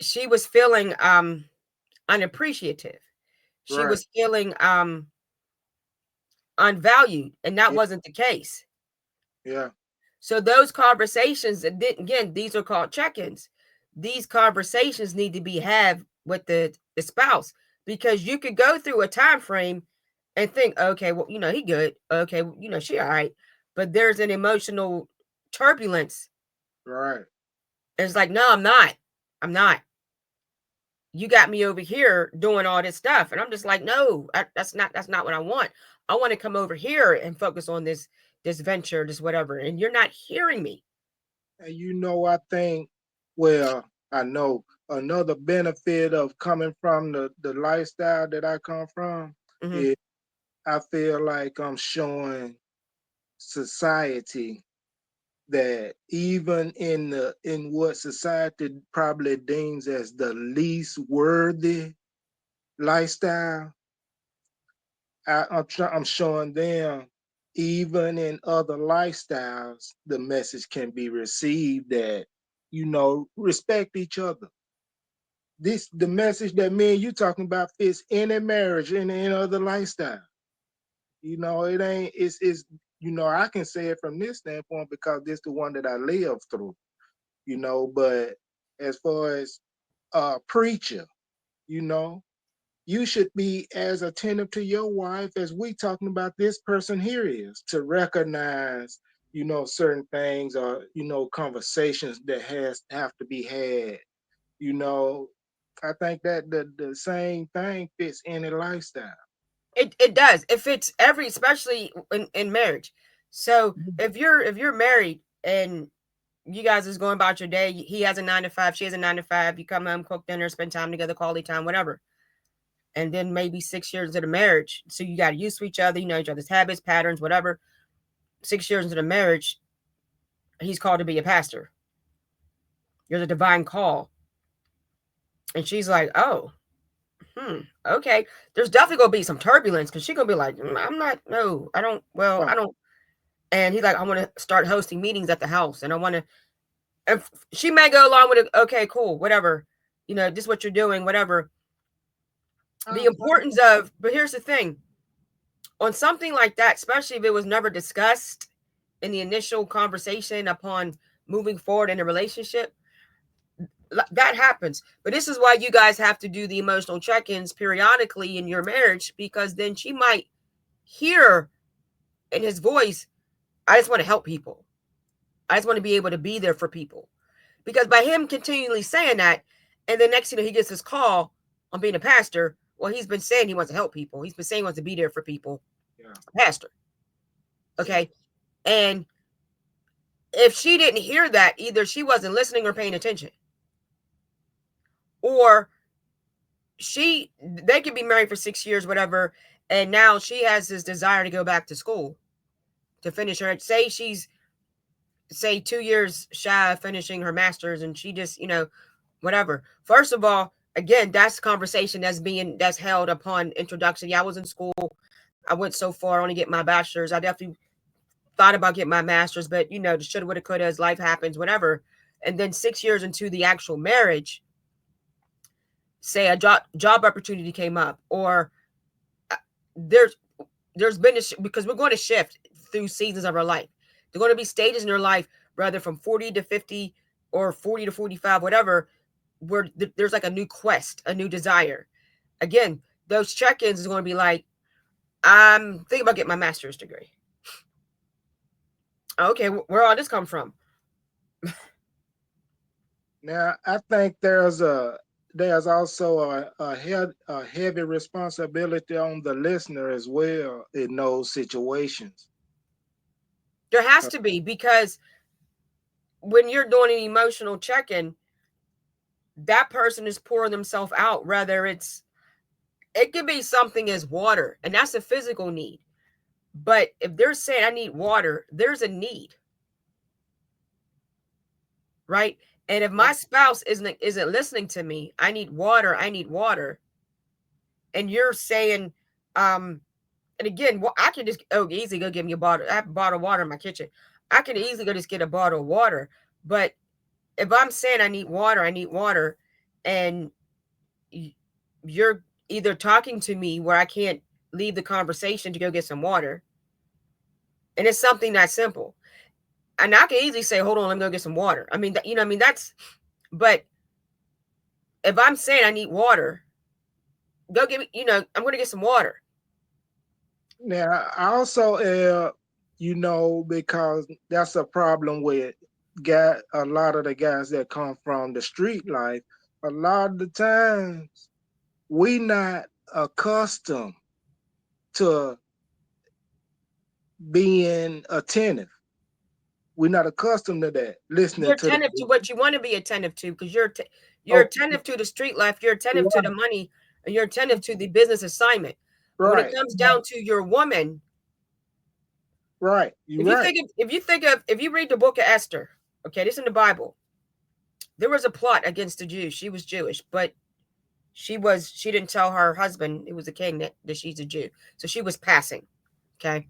she was feeling unappreciative. She Right. was feeling unvalued, and that Yeah. wasn't the case. Yeah. So those conversations, again, these are called check-ins. These conversations need to be had with the spouse, because you could go through a time frame and think, okay, well, he good. Okay, she all right. But there's an emotional turbulence. Right. And it's like, no, I'm not. I'm not. You got me over here doing all this stuff. And I'm just like, no, that's not what I want. I want to come over here and focus on this venture, this whatever. And you're not hearing me. And I think, well, I know another benefit of coming from the lifestyle that I come from Hmm. is I feel like I'm showing society that even in what society probably deems as the least worthy lifestyle, I'm showing them even in other lifestyles, the message can be received that respect each other. The message that me and you talking about fits any marriage in any other lifestyle. It ain't it's I can say it from this standpoint because this the one that I live through. But as far as preacher, you know, you should be as attentive to your wife as we talking about this person here is, to recognize, certain things, or, conversations that have to be had. You know, I think that the same thing fits any lifestyle. It does. It fits every, especially in marriage. So if you're married and you guys is going about your day, he has a 9 to 5, she has a 9 to 5. You come home, cook dinner, spend time together, quality time, whatever. And then maybe 6 years into the marriage, so you got used to each other, you know each other's habits, patterns, whatever. 6 years into the marriage, he's called to be a pastor. There's a divine call, and she's like, "Oh, okay." There's definitely gonna be some turbulence, because she's gonna be like, "I'm not. No, I don't. Well, I Right. don't." And he's like, "I want to start hosting meetings at the house, and I want to." And she may go along with it. Okay, cool, whatever. This is what you're doing, whatever. The I, importance of, but here's the thing, on something like that, especially if it was never discussed in the initial conversation upon moving forward in a relationship, that happens. But this is why you guys have to do the emotional check-ins periodically in your marriage, because then she might hear in his voice, I just want to help people. I just want to be able to be there for people. Because by him continually saying that, and then next he gets this call on being a pastor, well, he's been saying he wants to help people. He's been saying he wants to be there for people. yeah, Pastor. yeah, Okay. And if she didn't hear that, either she wasn't listening or paying attention, or they could be married for 6 years, whatever, and now she has this desire to go back to school to finish her. Say she's, say, 2 years shy of finishing her master's, and she just, whatever. First of all, again, that's conversation that's held upon introduction. Yeah, I was in school. I went so far, I only get my bachelor's. I definitely thought about getting my master's, but the shoulda, woulda, coulda, as life happens, whatever. And then 6 years into the actual marriage, say a job opportunity came up, or uh, there's there's been because we're going to shift through seasons of our life. There're going to be stages in your life, rather from 40 to 50 or 40 to 45, whatever. where there's like a new quest, a new desire. Again, those check-ins is going to be like, I'm thinking about getting my master's degree. Okay, where all this come from? Now, I think there's also a heavy responsibility on the listener as well in those situations. There has Uh, to be, because when you're doing an emotional check-in, that person is pouring themselves out. Whether it could be something as water, and that's a physical need. But if they're saying I need water, there's a need, right? And if my spouse isn't listening to me, I need water, I need water, and you're saying, um, and again, I can just easily go get me a bottle. I have a bottle of water in my kitchen. I can easily go just get a bottle of water. But if I'm saying I need water, and you're either talking to me where I can't leave the conversation to go get some water, and it's something that simple, and I can easily say, "Hold on, let me go get some water." I mean, I mean that's. But if I'm saying I need water, go get me. I'm going to get some water. Now, I also, because that's a problem with a lot of the guys that come from the street life. A lot of the times, we not accustomed to being attentive. We're not accustomed to that. You're Listening to attentive to the what you want to be attentive to, because you're okay, attentive to the street life. You're attentive to right, the money, and you're attentive to the business assignment. But when it right, comes down to your woman, right. You're if you right. think of if you think of if you read the book of Esther, okay, this in the Bible, there was a plot against the Jews. She was Jewish, but she didn't tell her husband, it was a king, that she's a Jew. So she was passing. Okay.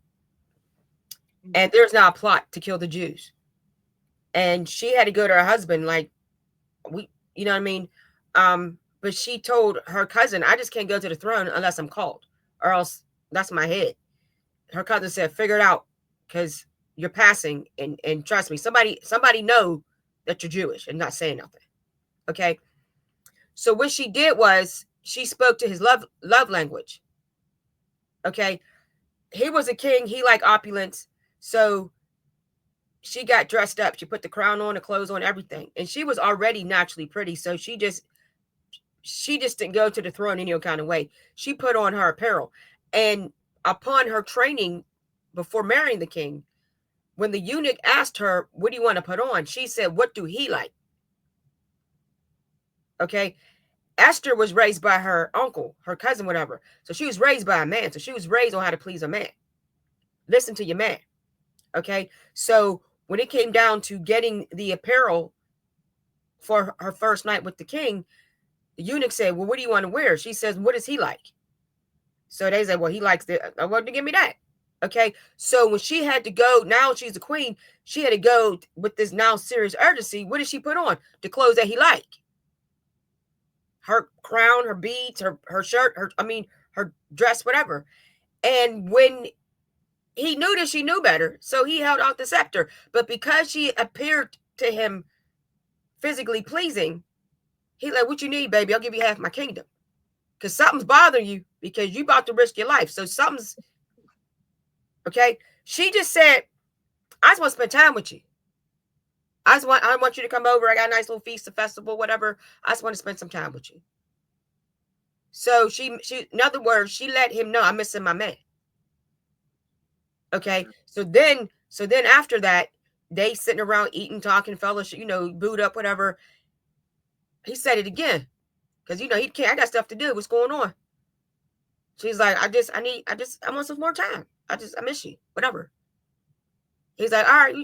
And there's now a plot to kill the Jews. And she had to go to her husband, like, we you know what I mean? But she told her cousin, I just can't go to the throne unless I'm called, or else that's my head. Her cousin said, figure it out, because you're passing, and trust me, somebody know that you're Jewish and not saying nothing. Okay. So what she did was she spoke to his love language. Okay. He was a king, he liked opulence. So she got dressed up. She put the crown on, the clothes on, everything. And she was already naturally pretty. So she just didn't go to the throne any kind of way. She put on her apparel. And upon her training before marrying the king, when the eunuch asked her, what do you want to put on? She said, what do he like? Okay. Esther was raised by her uncle, her cousin, whatever. So she was raised by a man. So she was raised on how to please a man. Listen to your man. Okay. So when it came down to getting the apparel for her first night with the king, the eunuch said, well, what do you want to wear? She says, what does he like? So they said, well, he likes the, I want to give me that. Okay. So when she had to go, now she's the queen, she had to go with this now serious urgency. What did she put on? The clothes that he liked. Her crown, her beads, her shirt, her dress, whatever. And when he knew that she knew better, so he held out the scepter. But because she appeared to him physically pleasing, he like, what you need, baby? I'll give you half my kingdom. Because something's bothering you, because you about to risk your life. So something's okay. She just said, I just want to spend time with you. I want you to come over. I got a nice little feast, a festival, whatever. I just want to spend some time with you. So she in other words, she let him know, I'm missing my man. Okay. So then after that, they sitting around eating, talking, fellowship, booed up, whatever. He said it again. Because he can't, I got stuff to do. What's going on? She's like, I want some more time. I miss you. Whatever. He's like, all right,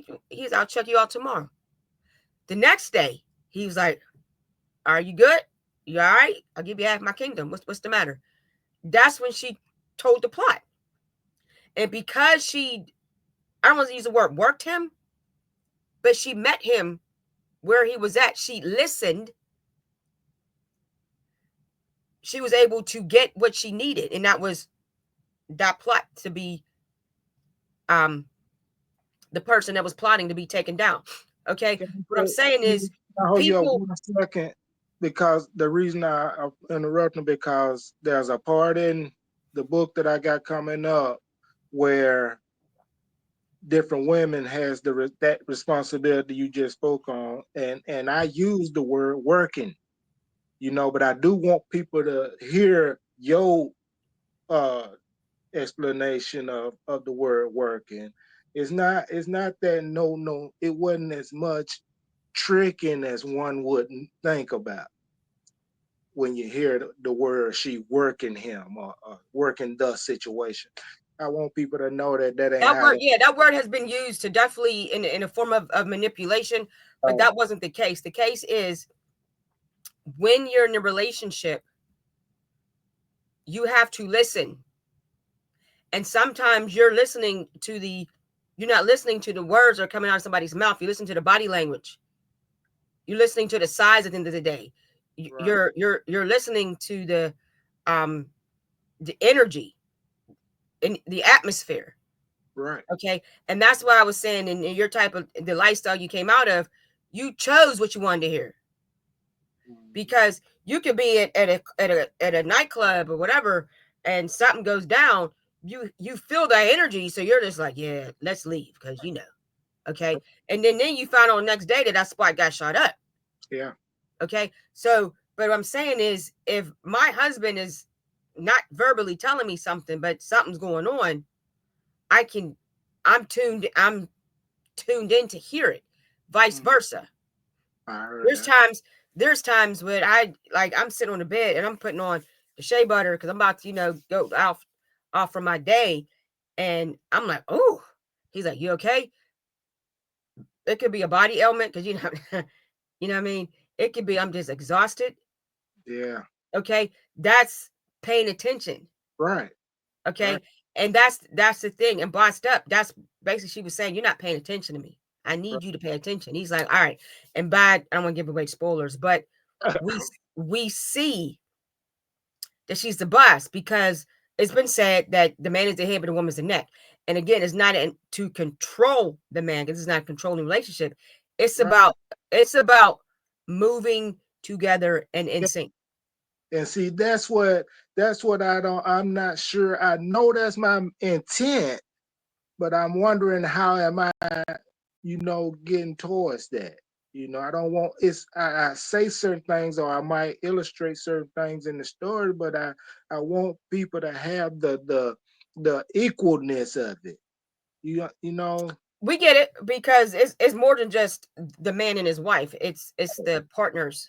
I'll check you out tomorrow. The next day, he was like, are you good? You all right? I'll give you half my kingdom. What's the matter? That's when she told the plot. And because I don't want to use the word worked him, but she met him where he was at. She listened. She was able to get what she needed. And that was that plot to be um the person that was plotting to be taken down. Okay. Can What I'm saying I is hold you up people, 1 second? because the reason I'm interrupting because there's a part in the book that I got coming up where different women has that responsibility you just spoke on, and I use the word working, but I do want people to hear your uh explanation of the word working. It's not that no, it wasn't as much tricking as one wouldn't think about when you hear the word she working him or working the situation. I want people to know that that ain't That how word, that. yeah, that word has been used to definitely in a form of manipulation, but Oh, that wasn't the case. The case is when you're in a relationship, you have to listen. And sometimes you're not listening to the words that are coming out of somebody's mouth. You listen to the body language. You're listening to the size at the end of the day. right, You're listening to um the energy in the atmosphere. right. Okay. And that's why I was saying in your type of the lifestyle you came out of, you chose what you wanted to hear. Mhm. Because you could be at a nightclub or whatever, and something goes down, you feel that energy, so you're just like, yeah, let's leave, because okay. And then you find out the next day that that spot got shot up. Yeah. Okay. So but what I'm saying is, if my husband is not verbally telling me something, but something's going on, I can I'm tuned in to hear it. Vice Mhm. versa. I heard There's that. times there's times when I'm sitting on the bed and I'm putting on the shea butter because I'm about to, go off for my day, and I'm like, oh, he's like, you okay? It could be a body ailment because you know what I mean? It could be I'm just exhausted. Yeah. Okay. That's paying attention. Right. Right. Okay. And that's the thing. And bossed up, that's basically she was saying, you're not paying attention to me. I need you to pay attention. He's like, all right. And bad, I don't want to give away spoilers, but we we see that she's the boss because it's been said that the man is the head, but the woman's the neck. And again, it's not to control the man because it's not a controlling relationship. It's Right. about it's about moving together and in sync. And see, that's what I'm not sure. I know that's my intent, but I'm wondering how am I, getting towards that. I don't want I say certain things or I might illustrate certain things in the story, but I want people to have the equalness of it. You know. We get it because it's more than just the man and his wife. It's the partners.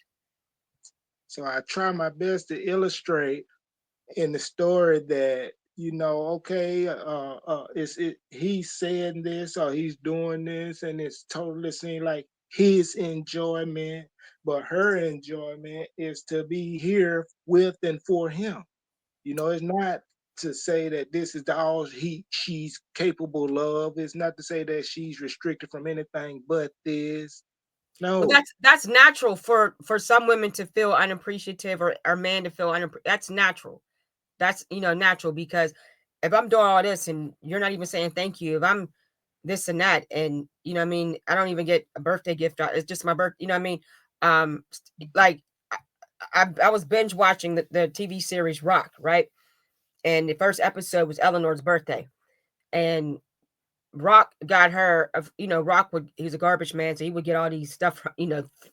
So I try my best to illustrate in the story that okay, it's he's saying this or he's doing this, and it's totally seemed like his enjoyment, but her enjoyment is to be here with and for him. It's not to say that this is the all she's capable of. It's not to say that she's restricted from anything but this. Well, No. that's natural for some women to feel unappreciative, or man to feel that's natural. That's natural because if I'm doing all this and you're not even saying thank you, if I'm this and that, and what I mean, I don't even get a birthday gift. It's just my birth. What I mean, um, like I was binge watching the TV series Rock, right? And the first episode was Eleanor's birthday, and Rock got her. Rock he was a garbage man, so he would get all these stuff,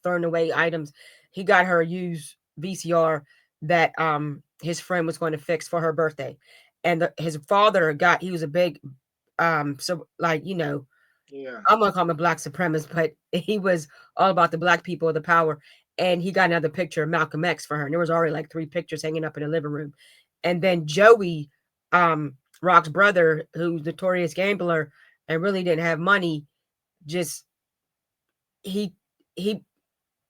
thrown away items. He got her a used VCR that his friend was going to fix for her birthday, and his father he was a big so like Yeah. I'm gonna call him a black supremacist, but he was all about the black people, the power. And he got another picture of Malcolm X for her. And there was already like three pictures hanging up in the living room. And then Joey, Rock's brother, who's notorious gambler and really didn't have money, just he he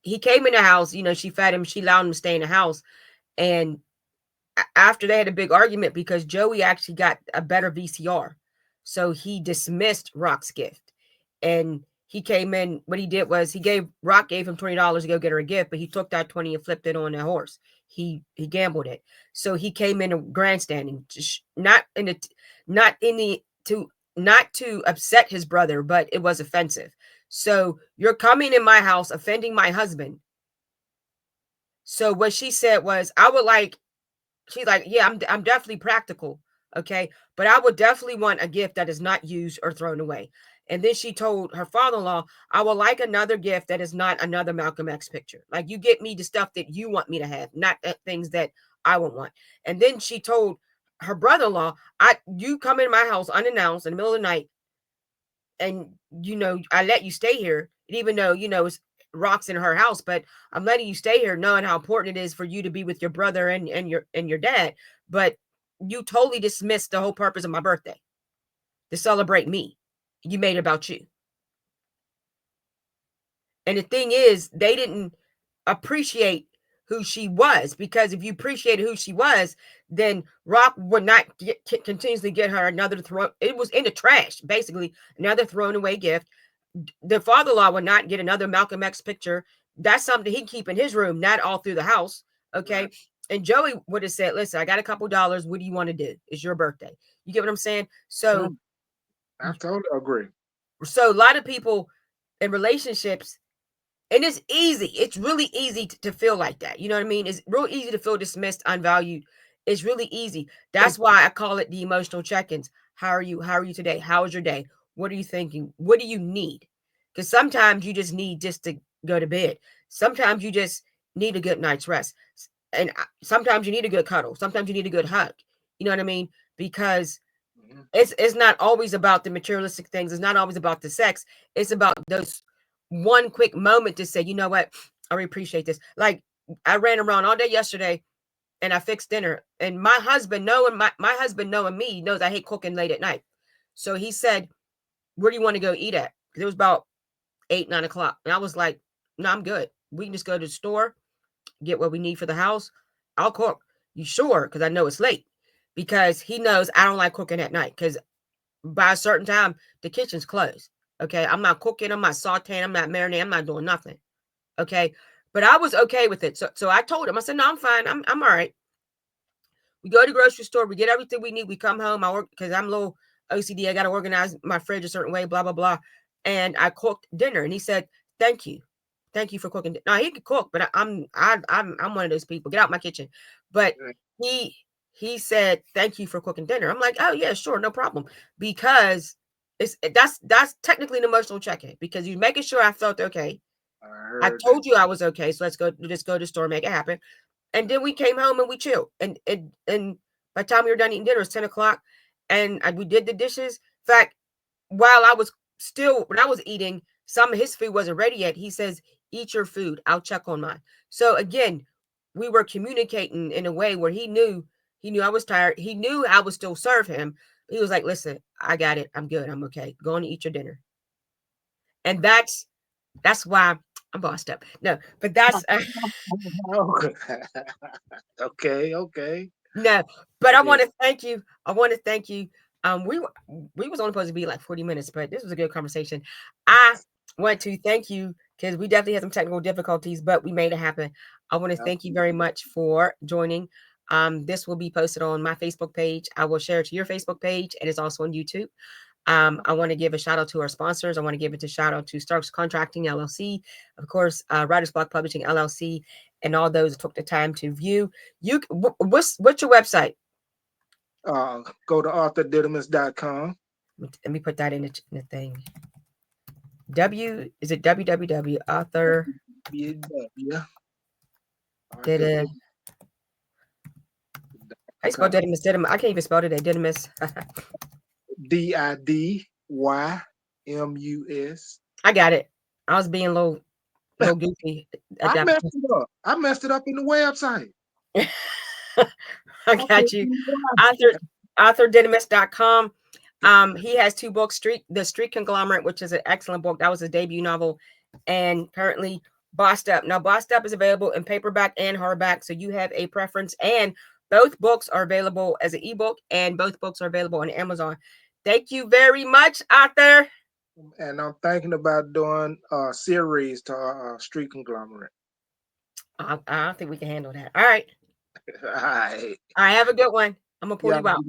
he came in the house, she fed him, she allowed him to stay in the house. And after they had a big argument because Joey actually got a better VCR. So he dismissed Rock's gift. And he came in, what he did was Rock gave him $20 to go get her a gift, but he took that 20 and flipped it on a horse. He gambled it. So he came in a grandstanding, just not in the to not to upset his brother, but it was offensive. So you're coming in my house offending my husband. So what she said was, I would like, she's like, yeah, I'm definitely practical. Okay. But I would definitely want a gift that is not used or thrown away. And then she told her father-in-law, I would like another gift that is not another Malcolm X picture. Like, you get me the stuff that you want me to have, not things that I would want. And then she told her brother-in-law, you come in my house unannounced in the middle of the night, and I let you stay here, even though it's rocks in her house, but I'm letting you stay here knowing how important it is for you to be with your brother and your dad. But you totally dismissed the whole purpose of my birthday, to celebrate me. You made it about you. And the thing is, they didn't appreciate who she was, because if you appreciated who she was, then Rock would not continuously get her another throw. It was in the trash, basically, another thrown away gift. The father-in-law would not get another Malcolm X picture. That's something he'd keep in his room, not all through the house. Okay. Right. And Joey would have said, listen, I got a couple dollars. What do you want to do? It's your birthday. You get what I'm saying? So, Mm, I totally agree. a lot of people in relationships, and it's easy. It's really easy to feel like that. You know what I mean? It's real easy to feel dismissed, unvalued. It's really easy. That's why I call it the emotional check-ins. How are you? How are you today? How was your day? What are you thinking? What do you need? Because sometimes you just need just to go to bed. Sometimes you just need a good night's rest. And sometimes you need a good cuddle. Sometimes you need a good hug. You know what I mean? Because Mhm. it's not always about the materialistic things. It's not always about the sex. It's about those one quick moment to say, you know what, I really appreciate this. Like, I ran around all day yesterday and I fixed dinner. And my husband, knowing my husband knowing me, knows I hate cooking late at night. So he said, where do you want to go eat at? Because it was about 8, 9 o'clock. And I was like, no, I'm good. We can just go to the store, get what we need for the house. I'll cook. You sure? Because I know it's late. Because he knows I don't like cooking at night. Because by a certain time, the kitchen's closed. Okay. I'm not cooking. I'm not sauteing. I'm not marinating. I'm not doing nothing. Okay. But I was okay with it. So I told him, I said, no, I'm fine. I'm all right. We go to the grocery store. We get everything we need. We come home. I work because I'm a little OCD. I got to organize my fridge a certain way, blah, blah, blah. And I cooked dinner. And he said, thank you. Thank you for cooking. Now he could cook, but I'm one of those people. Get out my kitchen. But Right. he he said, thank you for cooking dinner. I'm like, oh yeah, sure, no problem. Because that's technically an emotional check-in, because you're making sure I felt okay. I I heard that. told you I was okay, so let's go to the store, make it happen. And then we came home and we chilled. And by the time we were done eating dinner, it's 10 o'clock, and we did the dishes. In fact, while I was when I was eating, some of his food wasn't ready yet. He says, "Eat your food. I'll check on mine." So again, we were communicating in a way where he knew I was tired. He knew I would still serve him. He was like, "Listen, I got it. I'm good. I'm okay. Go on and eat your dinner." And that's why I'm bossed up. No, but that's Okay, okay. no, but I Yeah. want to thank you. I want to thank you. We was only supposed to be like 40 minutes, but this was a good conversation. I want to thank you because we definitely had some technical difficulties, but we made it happen. I want to thank you very much for joining. This will be posted on my Facebook page. I will share it to your Facebook page, and it's also on YouTube. I want to give a shout out to our sponsors. I want to give it a shout out to Starks Contracting LLC, of course, Writers Block Publishing LLC, and all those who took the time to view. What's your website? Go to authordidymus.com. Let me put that in the thing. W is it www author Yeah. did a I spelled Authordidymus.com. Didymus. I can't even spell it. Didymus. Didymus. I got it. I was being a little goofy at I that messed it up. I messed it up in the website. point. I I put got you. it Author authordidymus.com. He has two books, The Street Conglomerate, which is an excellent book. That was his debut novel. And currently Bossed Up. Now, Bossed Up is available in paperback and hardback. So you have a preference. And both books are available as an ebook, and both books are available on Amazon. Thank you very much, author. and I'm thinking about doing a series to Street Conglomerate. I don't think we can handle that. All right. All right. All right. Have a good one. I'm going to pull Yeah. you out.